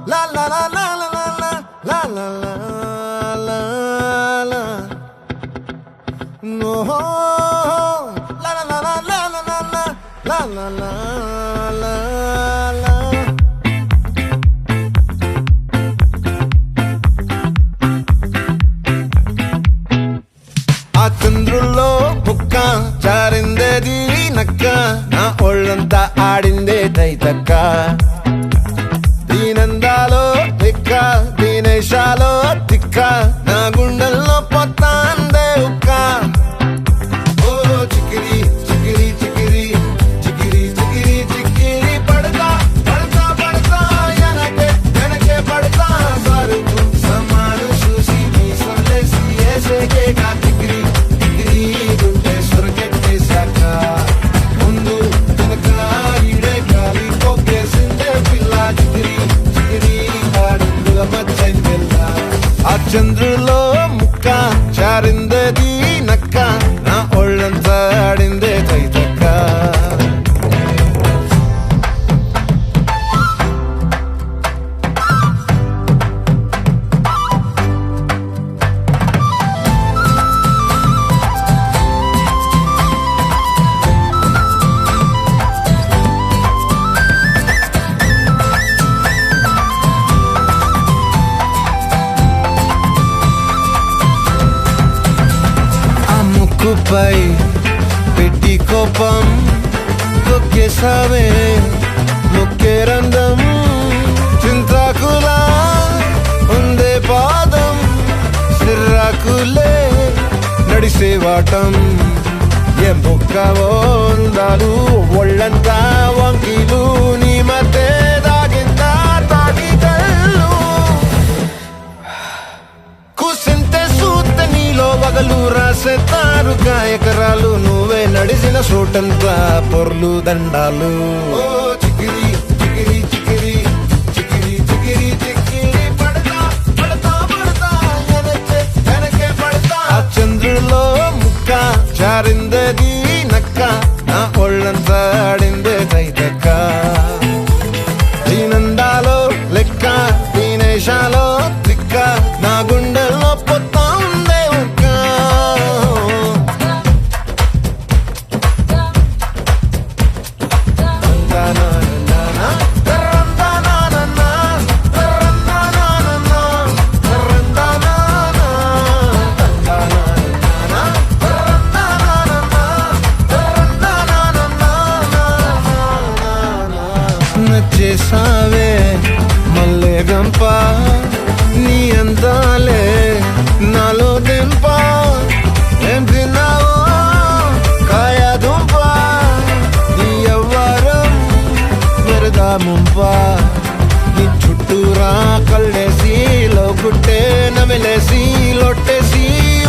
La la la la la la la la la la la. No, la la la la la la la la la la la la. ఆ చంద్రుల్లో బుక్క చారిందేది నక్క నా ఒళ్ళంతా ఆడిందే తైతక్క దీనందాలో తిక్క దీనేశాలో తిక్క నా గుండెల్లో పొత్తాందే ఉక్క ఓ చికిరి చికిరి చికిరి చికిరి చికిరి చికిరి పడతా పడతా పడతా ఎనకే ఎనకే పడతా సరుకు సమాను చూసి నీ సొల్లేసి ఏసేకే కా చికిరి చికిరి గుండె సొరకెట్టేశాక ముందు వెనక ఈడే గాలి కొక్కేసిందే పిల్ల చికిరి చికిరి ఆడుందుల మచ్చైన పిల్ల ఆ చంద్రులో ముక్క చారిందది నక్క నా ఒళ్ళంతా ఆడిందే తైతక్క ముక్కుపై పెట్టి కోపం తొక్కేసావే ముక్కే రంధం చింతాకులా ఉందే పాదం సిర్రాకులే నడిసే వాటం ఏ బొక్కవో అందాలు ఒళ్ళంతా వంకీలు నీ మధ్య దాగిందా తాటి కళ్ళు కూసింతే సూత నీలో వగలు రాసేతారు గాయకరాలు నువ్వే నడిసిన చోటంతా పొర్లు దండాలు ఓ చికిరి చికిరి చికిరి చికిరి చికిరి చికిరి పడతా పడతా పడతా ఎనకే ఎనకే పడతా ఆ చంద్రులో ముక్క చారిందది నక్క నా ఒళ్ళంతా ఆడిందే తైతక్క దీనందాలో లెక్క దీనేశాలో తిక్క నా గుండెల్లో పొత్తా ఉందే ఉక్క నచ్చేసావే మల్లె గంప నీ అందాలే నాలో దెంప ఏం తిన్నావో కాయ దుంప నీ ఎవ్వరం మెరదా ముంప నీ చుట్టూరా కళ్ళేసి లోగుట్టే నమిలేసి లొట్టేసి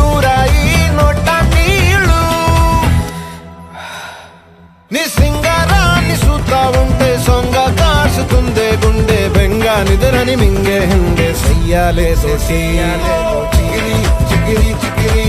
ఊరాయి నోట నీళ్ళు నీ సింగారాన్ని చూస్తా ఉంటే సొంగ కాసుకుందే గుండె బెంగ నిద్రని మింగే హండే సయ్యాలే చికిరి చికిరి చికిరి